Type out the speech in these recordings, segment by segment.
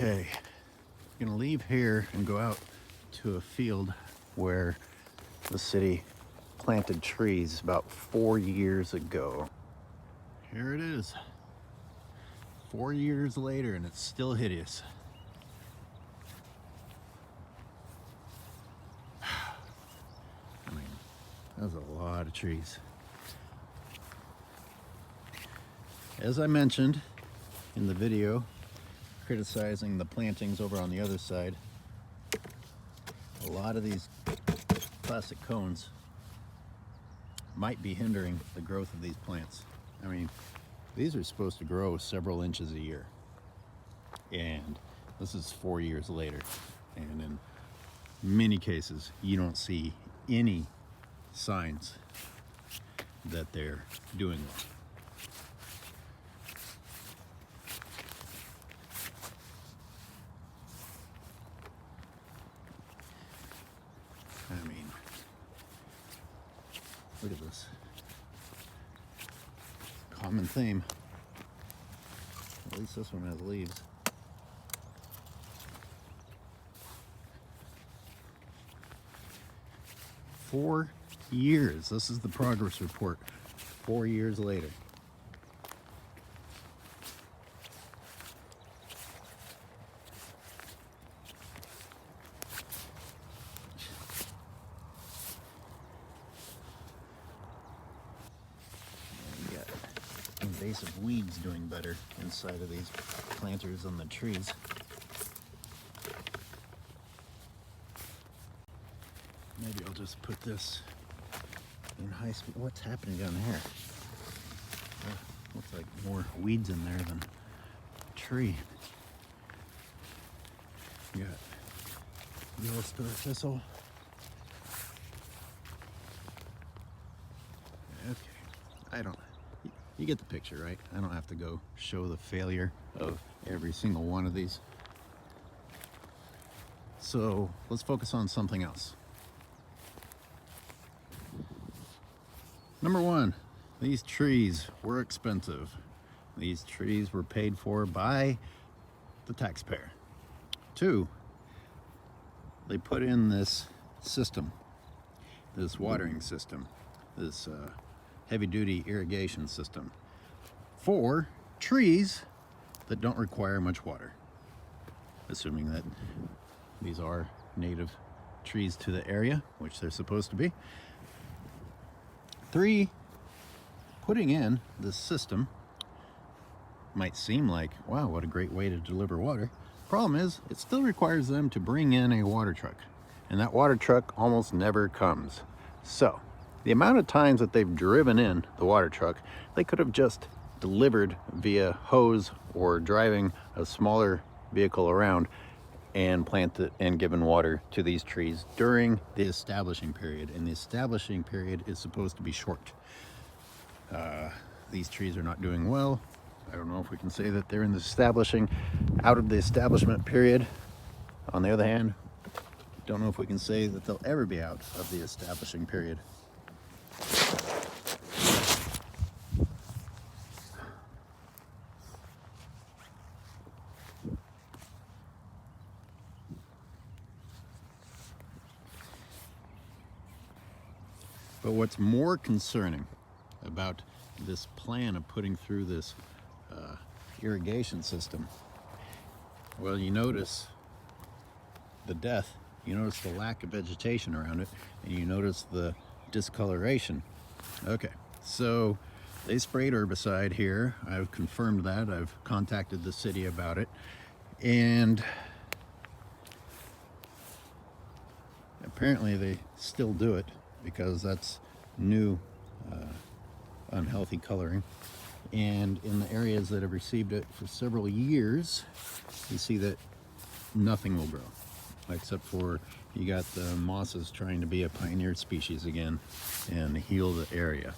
Okay, I'm gonna leave here and go out to a field where the city planted trees about 4 years ago. Here it is, 4 years later, and it's still hideous. I mean, that was a lot of trees. As I mentioned in the video criticizing the plantings over on the other side, a lot of these plastic cones might be hindering the growth of these plants. I mean, these are supposed to grow several inches a year, and this is 4 years later, and in many cases you don't see any signs that they're doing well. I mean, look at this. Common theme. At least this one has leaves. Four years. This is the progress report. 4 years later. Invasive weeds doing better inside of these planters than the trees. Maybe I'll just put this in high speed. What's happening down here? Looks like more weeds in there than tree. You got yellow star thistle. Okay, you get the picture, right? I don't have to go show the failure of every single one of these. So let's focus on something else. Number one, these trees were expensive. These trees were paid for by the taxpayer. Two, they put in this system, this watering system, this heavy-duty irrigation system for trees that don't require much water, assuming that these are native trees to the area, which they're supposed to be. Three, putting in this system might seem like, wow, what a great way to deliver water. Problem is, it still requires them to bring in a water truck, and that water truck almost never comes. So the amount of times that they've driven in the water truck, they could have just delivered via hose or driving a smaller vehicle around and planted and given water to these trees during the establishing period. And the establishing period is supposed to be short. These trees are not doing well. I don't know if we can say that they're in the out of the establishment period. On the other hand, don't know if we can say that they'll ever be out of the establishing period. But what's more concerning about this plan of putting through this irrigation system, well, you notice the death, you notice the lack of vegetation around it, and you notice the discoloration. Okay, so they sprayed herbicide here. I've confirmed that. I've contacted the city about it, and apparently they still do it because that's new unhealthy coloring. And in the areas that have received it for several years, you see that nothing will grow, except for you got the mosses trying to be a pioneer species again and heal the area.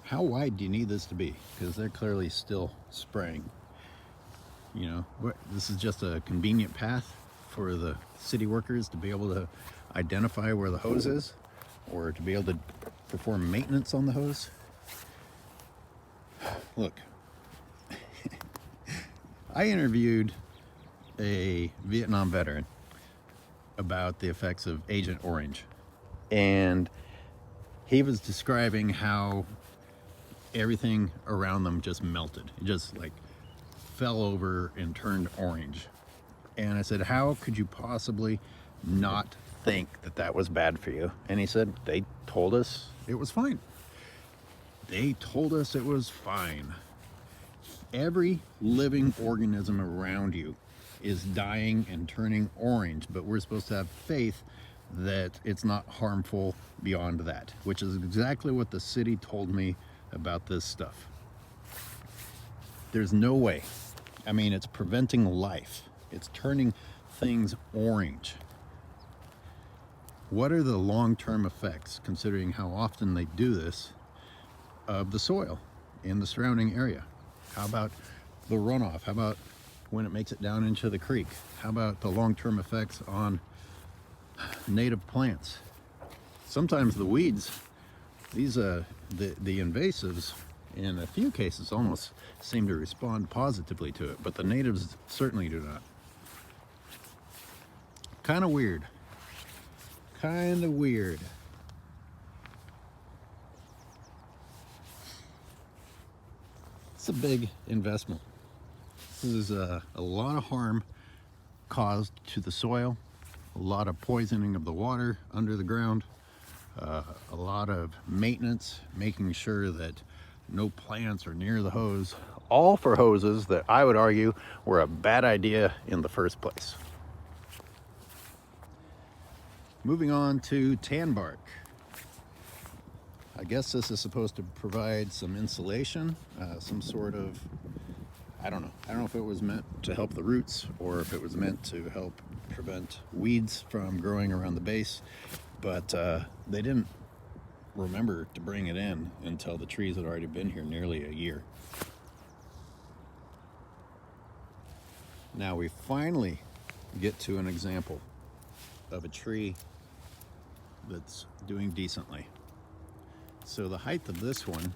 How wide do you need this to be? Because they're clearly still spraying. You know, this is just a convenient path for the city workers to be able to identify where the hose is, or to be able to perform maintenance on the hose. Look, I interviewed a Vietnam veteran about the effects of Agent Orange, and he was describing how everything around them just melted. It just like fell over and turned orange. And I said, how could you possibly not think that that was bad for you? And he said, they told us it was fine. They told us it was fine. Every living organism around you is dying and turning orange, but we're supposed to have faith that it's not harmful beyond that, which is exactly what the city told me about this stuff. There's no way. I mean, it's preventing life. It's turning things orange. What are the long-term effects, considering how often they do this, of the soil in the surrounding area? How about the runoff? How about when it makes it down into the creek? How about the long-term effects on native plants? Sometimes the weeds, these the invasives, in a few cases almost seem to respond positively to it, but the natives certainly do not. Kind of weird. Kind of weird. It's a big investment. This is a lot of harm caused to the soil, a lot of poisoning of the water under the ground, a lot of maintenance, making sure that no plants are near the hose, all for hoses that I would argue were a bad idea in the first place. Moving on to tan bark. I guess this is supposed to provide some insulation, some sort of, I don't know if it was meant to help the roots or if it was meant to help prevent weeds from growing around the base, but they didn't remember to bring it in until the trees had already been here nearly a year. Now we finally get to an example of a tree that's doing decently. So the height of this one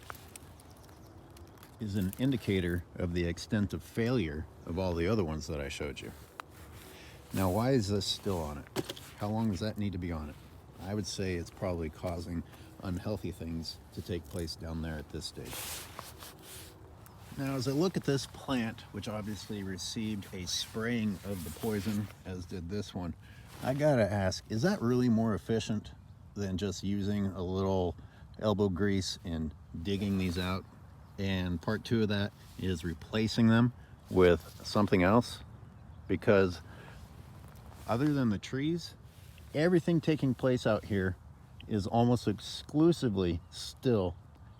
is an indicator of the extent of failure of all the other ones that I showed you. Now, why is this still on it? How long does that need to be on it? I would say it's probably causing unhealthy things to take place down there at this stage. Now, as I look at this plant, which obviously received a spraying of the poison, as did this one, I gotta ask, is that really more efficient than just using a little elbow grease and digging these out? And part two of that is replacing them with something else, because other than the trees, everything taking place out here is almost exclusively still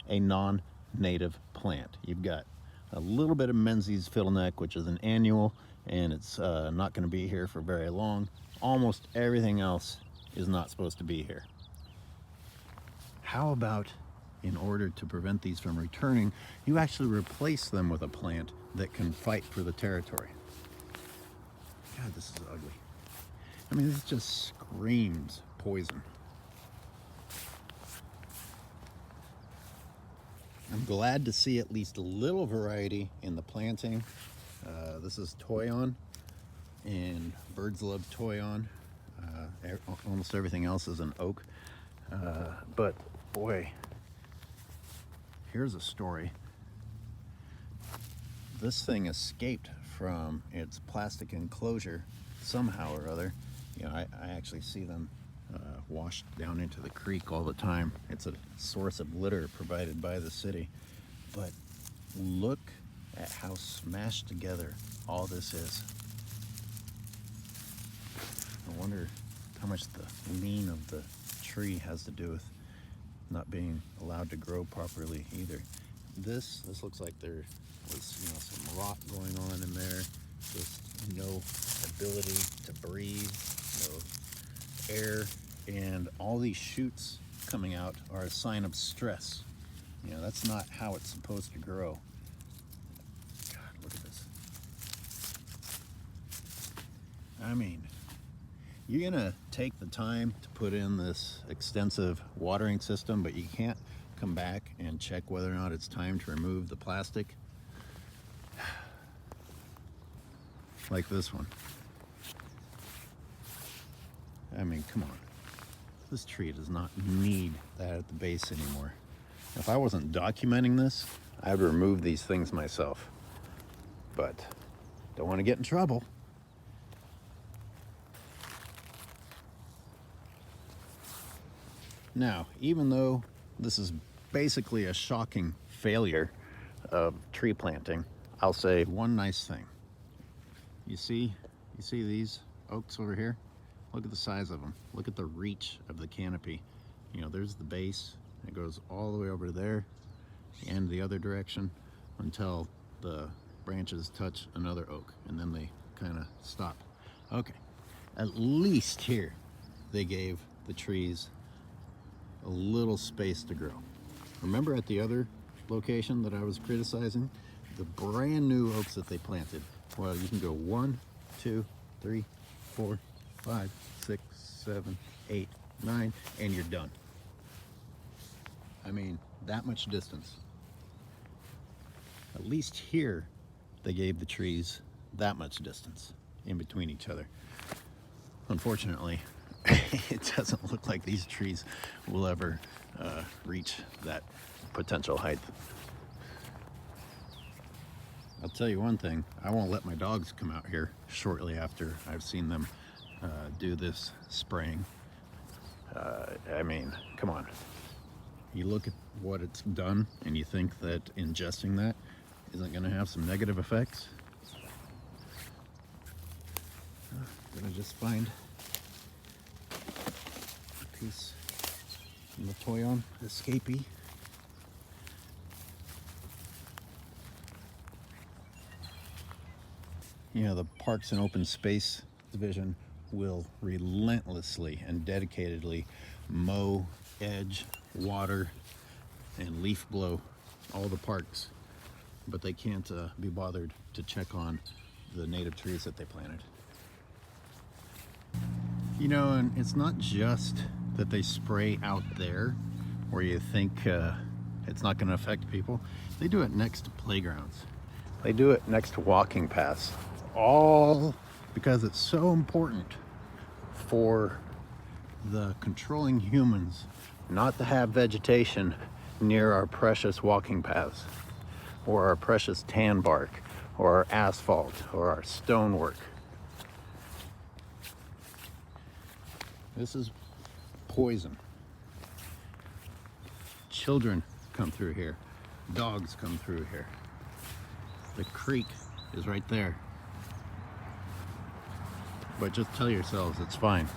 a non-native plant. You've got a little bit of Menzies fiddleneck, which is an annual, and it's not going to be here for very long. Almost everything else is not supposed to be here. How about, in order to prevent these from returning, you actually replace them with a plant that can fight for the territory? God, this is ugly. I mean, this just screams poison. I'm glad to see at least a little variety in the planting. This is Toyon, and birds love Toyon. Almost everything else is an oak. But boy, here's a story. This thing escaped from its plastic enclosure somehow or other. You know, I actually see them washed down into the creek all the time. It's a source of litter provided by the city. But look at how smashed together all this is. I wonder how much the lean of the tree has to do with not being allowed to grow properly either. This looks like there was, you know, some rot going on in there. Just no ability to breathe, no air, and all these shoots coming out are a sign of stress. You know, that's not how it's supposed to grow. God, look at this. I mean, you're gonna take the time to put in this extensive watering system, but you can't come back and check whether or not it's time to remove the plastic. like this one. I mean, come on. This tree does not need that at the base anymore. If I wasn't documenting this, I would remove these things myself. But don't want to get in trouble. Now, even though this is basically a shocking failure of tree planting, I'll say one nice thing. You see these oaks over here? Look at the size of them. Look at the reach of the canopy. You know, there's the base. It goes all the way over there and the other direction until the branches touch another oak, and then they kind of stop. Okay, at least here they gave the trees a little space to grow. Remember at the other location that I was criticizing, the brand new oaks that they planted? Well, you can go 1, 2, 3, 4, 5, 6, 7, 8, 9, and you're done. I mean, that much distance. At least here, they gave the trees that much distance in between each other. Unfortunately, it doesn't look like these trees will ever reach that potential height. I'll tell you one thing, I won't let my dogs come out here shortly after I've seen them do this spraying. I mean, come on. You look at what it's done and you think that ingesting that isn't going to have some negative effects. Did I just find a piece from the Toyon Escapee? You know, the Parks and Open Space Division will relentlessly and dedicatedly mow, edge, water, and leaf blow all the parks, but they can't be bothered to check on the native trees that they planted. You know, and it's not just that they spray out there where you think it's not going to affect people. They do it next to playgrounds. They do it next to walking paths. All because it's so important for the controlling humans not to have vegetation near our precious walking paths, or our precious tan bark, or our asphalt, or our stonework. This is poison. Children come through here. Dogs come through here. The creek is right there. But just tell yourselves it's fine.